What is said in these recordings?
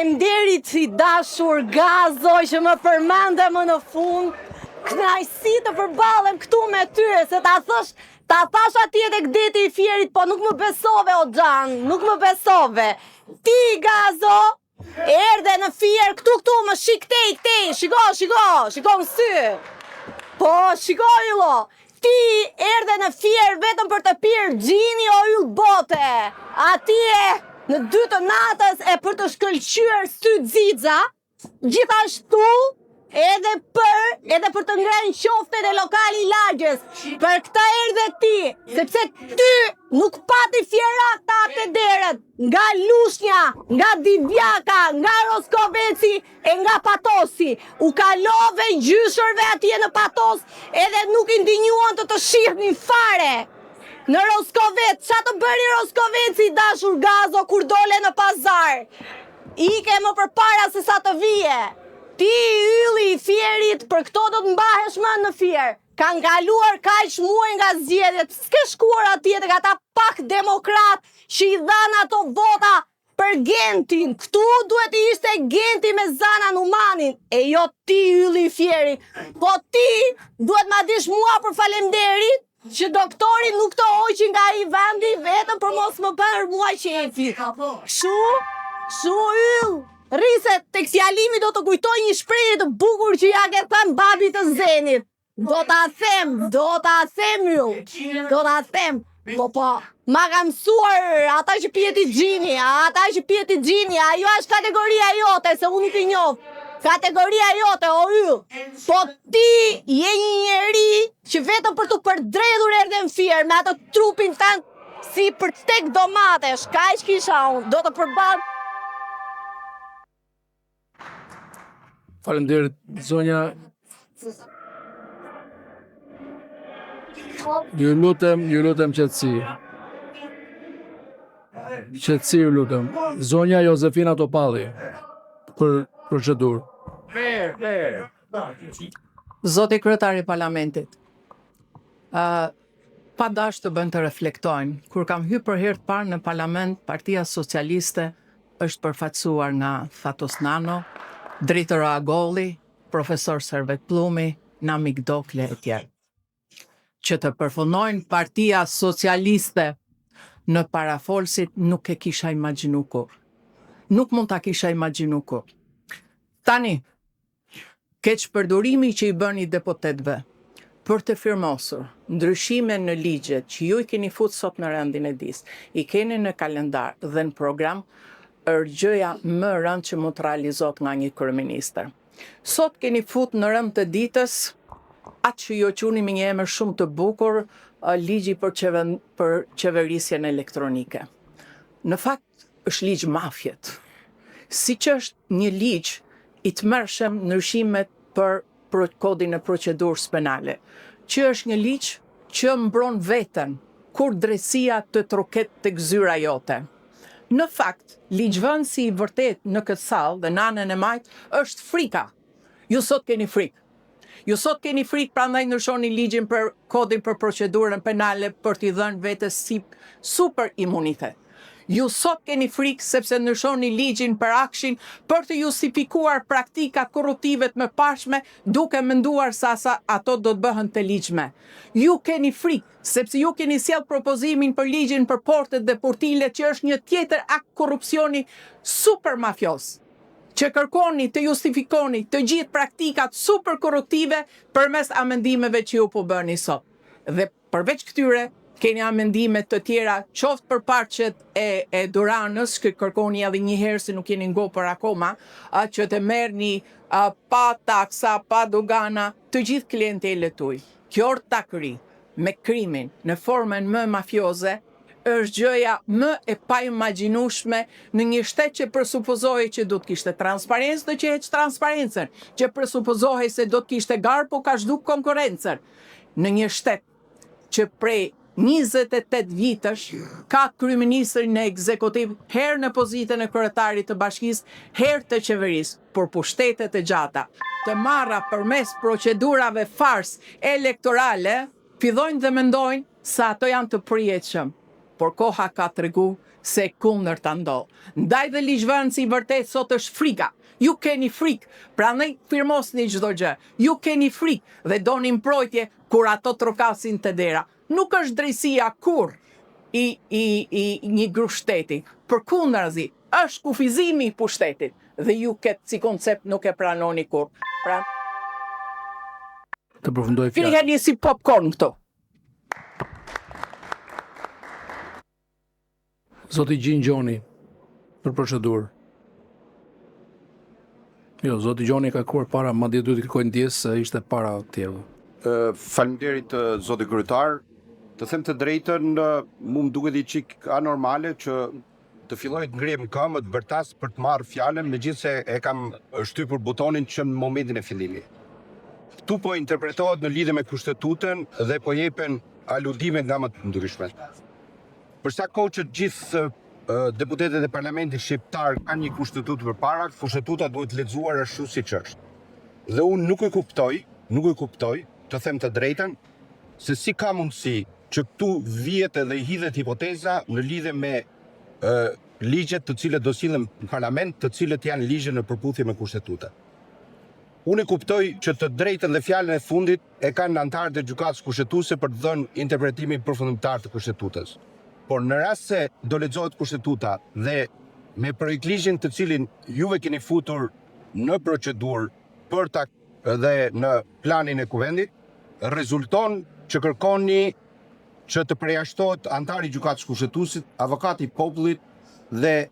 Faleminderit i dashur Gazo që më përmende më në fund. Kënaqësi të përballem këtu me ty, se ta thash atje tek deti i Fierit, po nuk më besove o Xhan, nuk më besove. Ti Gazo erdhe në Fier këtu më shik këtej, shiko në sy. Po shikoj illo. Ti erdhe në Fier vetëm për të pirë gjini o yll bote. Atje në 2 të natës e për të shkëlqyer sy xixa, gjithashtu edhe për të ngrënë qoften e lokali lagjes. Për këta erdhe ti, sepse ty nuk pati fjerakta atë derët, nga Lushnja, nga Divjaka, nga Roskoveci e nga Patosi. U kalove gjyshërve atje në Patos edhe nuk i ndinjuan të shihnin fare. Në Roskovec, qa të bëri Roskoveci dashur Gazo kur dole në pazar? Ike më përpara se sa të vije. Ti ylli i Fierit, për këto do të mbahesh më në Fier. Kanë kaluar kaq muaj nga zgjedhjet. S'ke shkuar atje tek ata pak demokrat që i dhanë ato vota për Gentin. Këtu duhet të ishte Genti me Zana Numanin, e jo ti ylli i Fierit. Po ti duhet ma dish mua për falemderit që doktori nuk të hoqi nga i vendi vetëm për mos më bërë mua qefi. Shu yll. Rrise, tek fjalimi do të kujtoj një shprehje të bukur që ja ke thënë babit të Zenit. Do ta them yll. Do ta them. Po, ma ka mësuar ata që pihet i gjini, ajo është kategoria jote, se unë t'i njoh. Kategoria jote, o yll. Po ti je një njeri që vetëm për të përdredhur erdhe në Fier me atë trupin tënd si për tek domatesh. Kaq kisha unë, do të përball. Faleminderit, zonja. Ju lutem qetësi. Qetësi ju lutem. Zonja Josefina Topalli për procedurë. Zoti kryetari i parlamentit, pa dash të bën të reflektojnë, kur kam hyrë për herë të parë në parlament, Partia Socialiste është përfaqësuar nga Fatos Nano, Dritër Agolli, Profesor Servet Plumi, Namik Dokle e tjerë. Që të përfundojnë Partia Socialiste në parafolsit nuk e kisha imagjinu kur. Nuk mund ta kisha imagjinu kur. Tani, keq përdorimi që i bëni deputetëve për të firmosur ndryshime në ligjet që ju i keni fut sot në rendin e dis, i keni në kalendar dhe në program, është gjëja më rënd që mund të realizot nga një kryeministër. Sot keni fut në rënd të ditës atë që jo quni me një emër shumë të bukur, ligji për qeverisjen elektronike. Në fakt është ligj mafjet. Si që është një ligj i të mërshëm ndryshimet për kodin e procedurës penale, që është një ligj që mbron veten kur drejtësia të troket të gzyra jote. Në fakt, ligjvënësi i vërtet në këtë sallë dhe në anën e majtë është frika. Ju sot keni frikë. Ju sot keni frikë, prandaj ndryshoni ligjin për kodin për procedurën penale për t'i dhënë vetes si super imunitet. Ju sot keni frikë sepse ndryshoni ligjin për akshin për të justifikuar praktika korruptive të mëparshme duke menduar se ato do të bëhen të ligjme. Ju keni frikë sepse ju keni sjell propozimin për ligjin për portet dhe portilet që është një tjetër akt korrupsioni super mafios. Që kërkoni të justifikoni të gjithë praktikat super korruptive përmes amendimeve që ju po bëni sot. Dhe përveç këtyre keni amendime të tjera, qoftë për parqet e Duranës, që kërkoni edhe një herë se nuk keni ngopur akoma, që të merrni pa taksa, pa dogana, të gjithë klientelet tuaj. Kjo ortakëri me krimin në formën më mafioze është gjëja më e paimagjinueshme në një shtet që presupozohej që do të kishte transparencë, do që heq transparencën, që presupozohej se do të kishte garë, po ka zhduk konkurrencën. Në një shtet që prej 28 vitësh ka kryeministrin e ekzekutiv herë në pozitën e kryetarit të bashkisë, herë të qeverisë, por pushtetet e gjata të marra përmes procedurave fars elektorale, fillojnë dhe mendojnë se ato janë të përjetshëm. por koha ka tregu se kundërta ndodh. Ndaj dhe ligjvënësi vërtet sot është frika. Ju keni frikë, prandaj firmosni çdo gjë. Ju keni frikë dhe doni mbrojtje kur ato trokasin te dera. Nuk është drejtësia kur i një grup shteti. Përkundrazi, është kufizimi i pushtetit dhe ju këtë si koncept nuk e pranoni kur. Të përfundoj fjalën. Keni si popcorn këto. Zoti Gjin Gjoni, për procedurë. Jo, zoti Gjoni ka kërkuar para, madje duhet të kërkojë ndjes se ishte para tjerëve. Faleminderit zoti kryetar. Të them të drejtën, mu më duket i çik anormale që të filloj të ngrihem këmbët vërtas për të marrë fjalën, megjithëse e kam shtypur butonin që në momentin e fillimit. Ktu po interpretohet në lidhje me kushtetutën dhe po jepen aludime nga më të ndryshme. Për sa kohë që gjithë deputetët e parlamentit shqiptar kanë një kushtetutë përpara, kushtetuta duhet lexuar ashtu siç është. Dhe unë nuk e kuptoj, të them të drejtën, se si ka mundësi që këtu vihet edhe hidhet hipoteza në lidhje me ligjet të cilët do sillen në parlament, të cilët janë ligje në përputhje me kushtetutën. Unë e kuptoj që të drejtën dhe fjalën e fundit e kanë anëtarët e gjykatës kushtetuese për të dhënë interpretimin përfundimtar të kushtetues. Por në rast se do lexohet kushtetuta dhe me projektligjin të cilin juve keni futur në procedurë për ta dhe në planin e kuvendit, rezulton që kërkoni që të përjashtohet antari i gjykatës kushtetuese, avokati i popullit dhe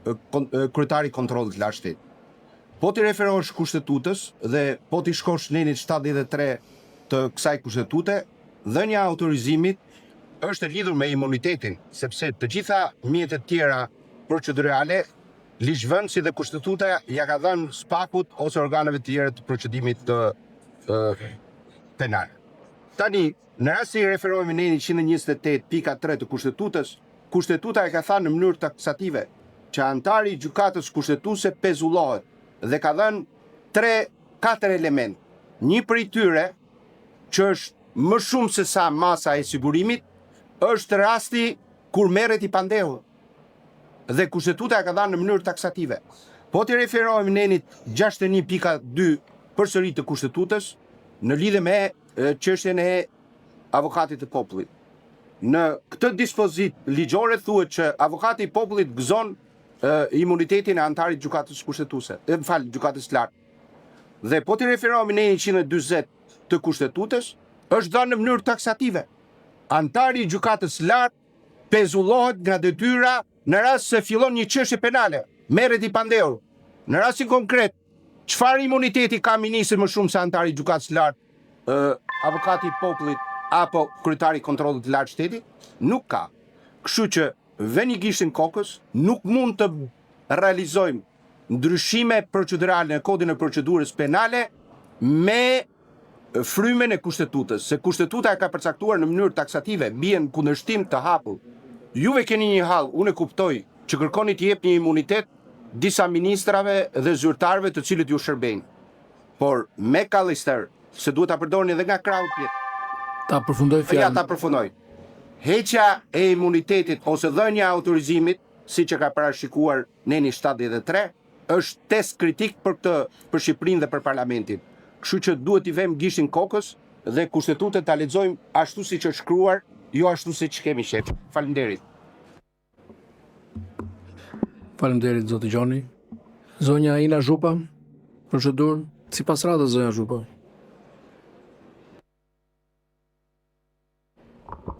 kryetari i kontrollit të lartë shtetit. Po ti referohesh kushtetutës dhe po ti shkosh nenit 73 të kësaj kushtetute, dhënia e autorizimit është e lidhur me imunitetin, sepse të gjitha mjetet tjera procedurale, ligjvënësi dhe kushtetuta ja ka dhënë SPAK-ut ose organeve të tjera të procedimit penal. Tani, në rast se i referohemi në 128.3 të kushtetutës, kushtetuta e ka thënë në mënyrë taksative që antari i gjykatës kushtetuese pezullohet dhe ka dhënë 3-4 element. Një prej tyre, që është më shumë se sa masa e sigurimit, është rasti kur merret i pandehur. Dhe kushtetuta e ka dhënë në mënyrë taksative. Po të referohemi në 61.2 përsëri të kushtetutës në lidhje me çështjen e avokatit të popullit. Në këtë dispozit ligjore thuhet që avokati i popullit gëzon imunitetin e antarit të gjykatës kushtetuese, gjykatës së lartë. Dhe po të referohemi në 140 të kushtetutës, është dhënë në mënyrë taksative. Antari i gjykatës së lartë pezullohet nga detyra në rast se fillon një çështje penale, merret i pandehur. Në rastin konkret, çfarë imuniteti ka ministri më shumë se antari i gjykatës së lartë, avokati i popullit apo kryetari i kontrollit të lartë shtetit? Nuk ka. Kështu që veni gishtin kokës, nuk mund të realizojmë ndryshime procedurale në kodin e procedurës penale me frymen e kushtetutës, se kushtetuta e ka përcaktuar në mënyrë taksative, bien kundërshtim të hapur. Juve keni një hall, unë e kuptoj, që kërkoni të jepni imunitet disa ministrave dhe zyrtarëve të cilët ju shërbejnë. Por me Kallister, se duhet ta përdorni edhe nga krahut tjetër. Ta përfundoj fjalën. Ja, ta përfundoj. Heqja e imunitetit ose dhënia e autorizimit, siç e ka parashikuar Neni 73, është test kritik për Shqipërinë dhe për parlamentin. Kështu që duhet i vëmë gishtin kokës dhe kushtetutën ta lexojmë ashtu siç është shkruar, jo ashtu siç kemi shef. Faleminderit. Faleminderit zoti Gjoni. Zonja Ina Zhupa, procedurë sipas radhës zonja Zhupa.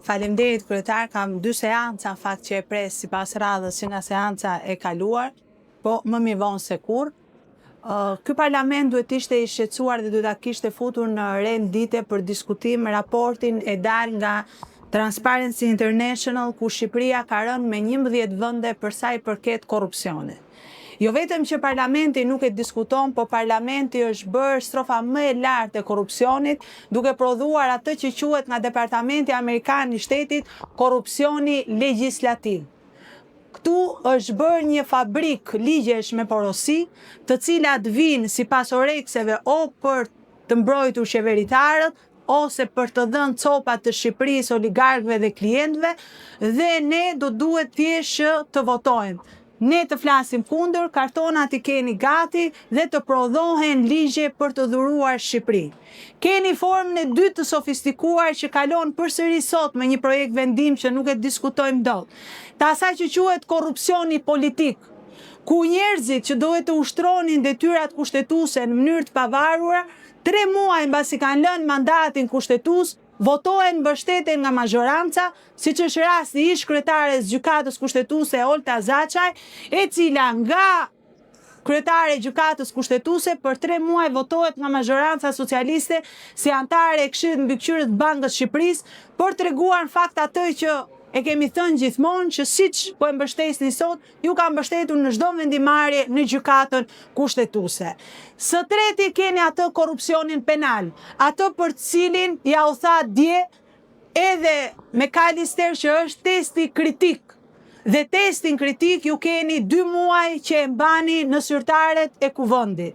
Faleminderit kryetar, kam 2 seanca në fakt që e pres sipas radhës që nga seanca e kaluar, po më mirë vonë se kurrë. Ky parlament duhet ishte i shqetësuar dhe duhet ta kishte futur në rendite për diskutim raportin e dal nga Transparency International, ku Shqipëria ka rënë me 11 vende për sa i përket korrupsionit. Jo vetëm që parlamenti nuk e diskuton, po parlamenti është bërë strofa më e lartë e korrupsionit, duke prodhuar atë që quhet nga Departamenti Amerikan i Shtetit korrupsioni legjislativ. Këtu është bërë një fabrik ligjesh me porosi, të cilat vinë sipas orekseve o për të mbrojtur qeveritarët, ose për të dhënë copat të Shqipërisë, oligarkëve dhe klientëve, dhe ne duhet thjesht që të votojmë. Ne të flasim kundër, kartonat i keni gati dhe të prodhohen ligje për të dhuruar Shqipëri. Keni formën e dytë të sofistikuar që kalon përsëri sot me një projekt vendim që nuk e diskutojmë dot. Ta asaj që quhet korrupsioni politik, ku njerëzit që duhet të ushtronin detyrat kushtetuese në mënyrë të pavarur, 3 muaj mbasi kanë lënë mandatin kushtetues, votohen mbështeten nga majoranca, siç është rasti i ish-kryetares gjykatës kushtetuese Olta Zaçaj, e cila nga kryetare e gjykatës kushtetuese për 3 muaj votohet nga majoranca socialiste si antare e Këshillit Mbikëqyrës të Bankës Shqipërisë, për treguar në fakt atë që e kemi thënë gjithmonë, që siç po e mbështesni sot, ju ka mbështetur në çdo vendimarrje në gjykatën kushtetuese. Së treti keni atë korrupsionin penal, atë për të cilin ja u tha dje edhe McAllister që është testi kritik. Dhe testin kritik ju keni 2 muaj që e mbani në zyrtaret e kuvendit.